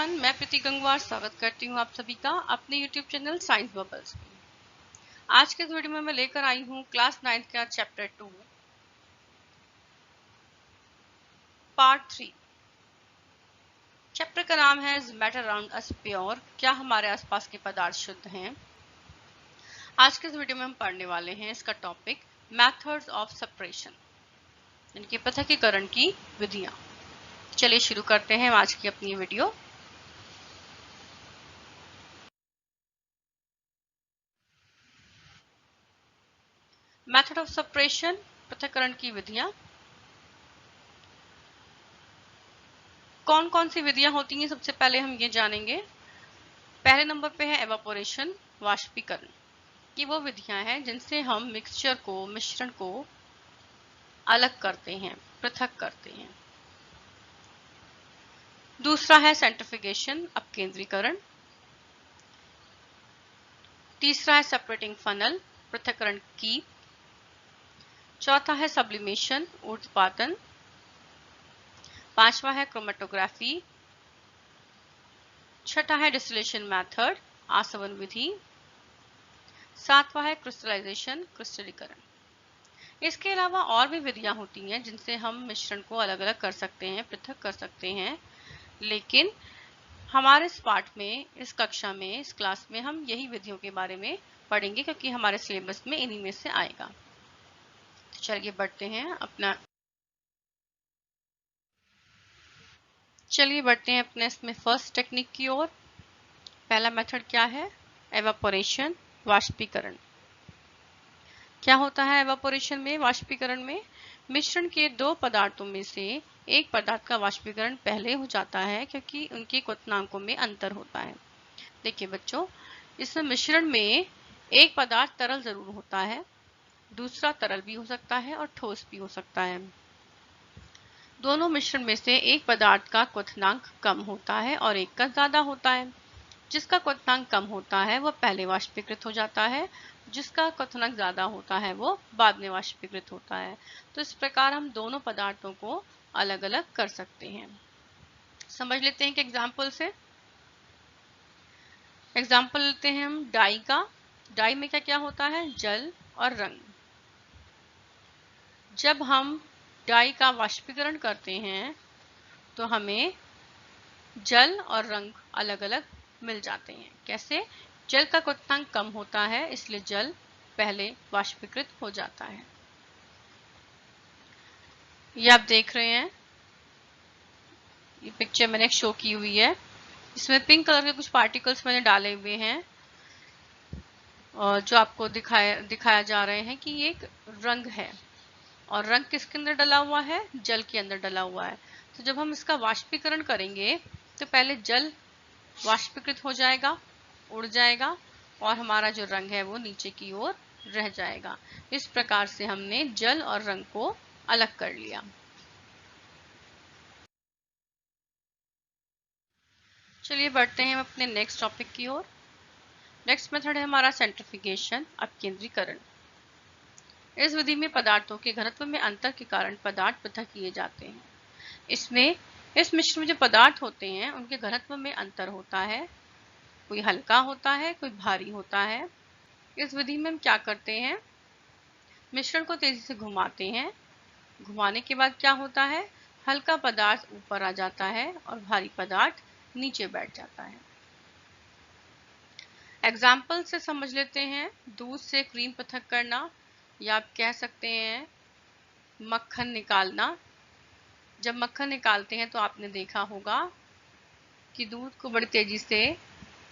Everyone, मैं प्रीति गंगवार स्वागत करती हूँ आप सभी का अपने यूट्यूब चैनल साइंस बबल्स में। आज के इस वीडियो में मैं लेकर आई हूँ क्लास 9 का चैप्टर 2 पार्ट 3। चैप्टर का नाम है is matter around us pure, क्या हमारे आसपास के पदार्थ शुद्ध हैं। आज के इस वीडियो में हम पढ़ने वाले हैं इसका टॉपिक मेथड्स ऑफ सेपरेशन, यानी कि पृथक्करण की विधियां। चलिए शुरू करते हैं आज की अपनी वीडियो। मेथड ऑफ सेपरेशन, पृथक्करण की विधियां। कौन कौन सी विधियां होती हैं, सबसे पहले हम ये जानेंगे। पहले नंबर पे है एवापोरेशन, वाष्पीकरण। ये वो विधियां हैं जिनसे हम मिश्रण को अलग करते हैं, पृथक करते हैं। दूसरा है सेंट्रिफिकेशन, अपकेंद्रीकरण। तीसरा है सेपरेटिंग फनल, पृथक्करण की। चौथा है सब्लिमेशन, ऊर्ध्वपातन। पांचवा है क्रोमेटोग्राफी। छठा है डिस्टिलेशन मेथड, आसवन विधि। सातवां है क्रिस्टलाइजेशन, क्रिस्टलीकरण। इसके अलावा और भी विधियां होती हैं जिनसे हम मिश्रण को अलग अलग कर सकते हैं, पृथक कर सकते हैं, लेकिन हमारे इस पार्ट में, इस कक्षा में, इस क्लास में हम यही विधियों के बारे में पढ़ेंगे क्योंकि हमारे सिलेबस में इन्हीं में से आएगा। तो चलिए बढ़ते हैं अपने इसमें फर्स्ट टेक्निक की ओर। पहला मेथड क्या है? एवापोरेशन, वाष्पीकरण। क्या होता है एवापोरेशन में, वाष्पीकरण में? मिश्रण के दो पदार्थों में से एक पदार्थ का वाष्पीकरण पहले हो जाता है क्योंकि उनके क्वथनांकों में अंतर होता है। देखिए बच्चों, इस मिश्रण में एक पदार्थ तरल जरूर होता है, दूसरा तरल भी हो सकता है और ठोस भी हो सकता है। दोनों मिश्रण में से एक पदार्थ का क्वथनांक कम होता है और एक का ज्यादा होता है। जिसका क्वथनांक कम होता है वह पहले वाष्पीकृत हो जाता है, जिसका क्वथनांक ज्यादा होता है वो बाद में वाष्पीकृत होता है। तो इस प्रकार हम दोनों पदार्थों को अलग अलग कर सकते हैं। समझ लेते हैं कि एग्जाम्पल से। एग्जाम्पल लेते हैं हम डाई का। डाई में क्या क्या होता है? जल और रंग। जब हम डाई का वाष्पीकरण करते हैं तो हमें जल और रंग अलग अलग मिल जाते हैं। कैसे? जल का क्वथनांक कम होता है इसलिए जल पहले वाष्पीकृत हो जाता है। ये आप देख रहे हैं, ये पिक्चर मैंने शो की हुई है। इसमें पिंक कलर के कुछ पार्टिकल्स मैंने डाले हुए हैं और जो आपको दिखाया जा रहे हैं कि ये एक रंग है। और रंग किसके अंदर डला हुआ है? जल के अंदर डला हुआ है। तो जब हम इसका वाष्पीकरण करेंगे तो पहले जल वाष्पीकृत हो जाएगा, उड़ जाएगा और हमारा जो रंग है वो नीचे की ओर रह जाएगा। इस प्रकार से हमने जल और रंग को अलग कर लिया। चलिए बढ़ते हैं अपने नेक्स्ट टॉपिक की ओर। नेक्स्ट मेथड है हमारा सेंट्रिफिकेशन, अपकेंद्रीकरण। इस विधि में पदार्थों के घनत्व में अंतर के कारण पदार्थ पृथक किए जाते हैं। इसमें इस मिश्रण में जो पदार्थ होते हैं उनके घनत्व में अंतर होता है, कोई हल्का होता है, कोई भारी होता है। इस विधि में हम क्या करते हैं? मिश्रण को तेजी से घुमाते हैं। घुमाने के बाद क्या होता है? हल्का पदार्थ ऊपर आ जाता है और भारी पदार्थ नीचे बैठ जाता है। एग्जाम्पल से समझ लेते हैं। दूध से क्रीम पृथक करना, या आप कह सकते हैं मक्खन निकालना। जब मक्खन निकालते हैं तो आपने देखा होगा कि दूध को बड़ी तेजी से,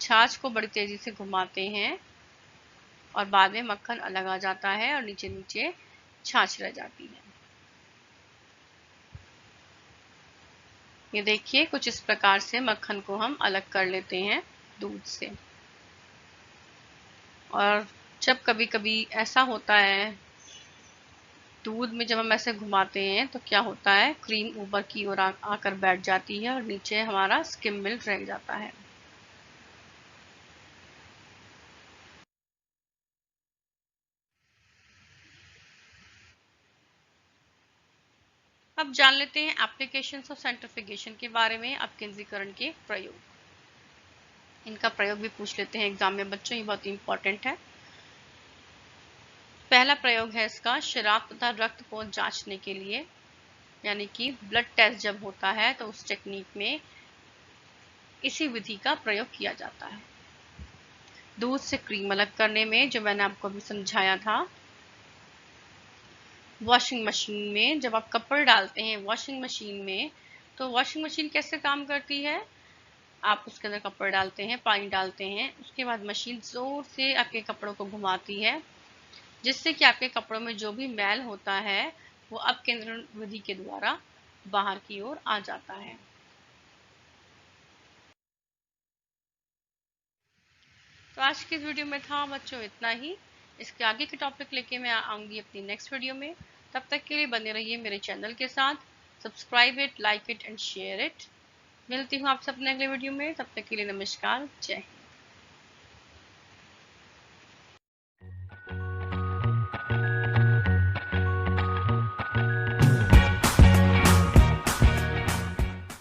छाछ को बड़ी तेजी से घुमाते हैं और बाद में मक्खन अलग आ जाता है और नीचे नीचे छाछ रह जाती है। ये देखिए, कुछ इस प्रकार से मक्खन को हम अलग कर लेते हैं दूध से। और जब कभी कभी ऐसा होता है दूध में, जब हम ऐसे घुमाते हैं तो क्या होता है? क्रीम ऊपर की ओर आकर बैठ जाती है और नीचे हमारा स्किम मिल्क रह जाता है। अब जान लेते हैं एप्लीकेशंस ऑफ सेंट्रिफिकेशन के बारे में, अपकेंद्रीकरण के प्रयोग। इनका प्रयोग भी पूछ लेते हैं एग्जाम में बच्चों, ये बहुत इंपॉर्टेंट है। पहला प्रयोग है इसका शराब तथा रक्त को जांचने के लिए, यानी कि ब्लड टेस्ट जब होता है तो उस टेक्निक में इसी विधि का प्रयोग किया जाता है। दूध से क्रीम अलग करने में, जो मैंने आपको अभी समझाया था। वॉशिंग मशीन में जब आप कपड़े डालते हैं वॉशिंग मशीन में, तो वॉशिंग मशीन कैसे काम करती है, आप उसके अंदर कपड़े डालते हैं, पानी डालते हैं, उसके बाद मशीन जोर से आपके कपड़ों को घुमाती है, जिससे कि आपके कपड़ों में जो भी मैल होता है वो अपकेंद्रण विधि के द्वारा बाहर की ओर आ जाता है। तो आज की इस वीडियो में था बच्चों इतना ही। इसके आगे के टॉपिक लेके मैं आऊंगी अपनी नेक्स्ट वीडियो में। तब तक के लिए बने रहिए मेरे चैनल के साथ। Subscribe it, like it and share it. मिलती हूँ आप सब अगले वीडियो में। तब तक के लिए नमस्कार, जय हिंद।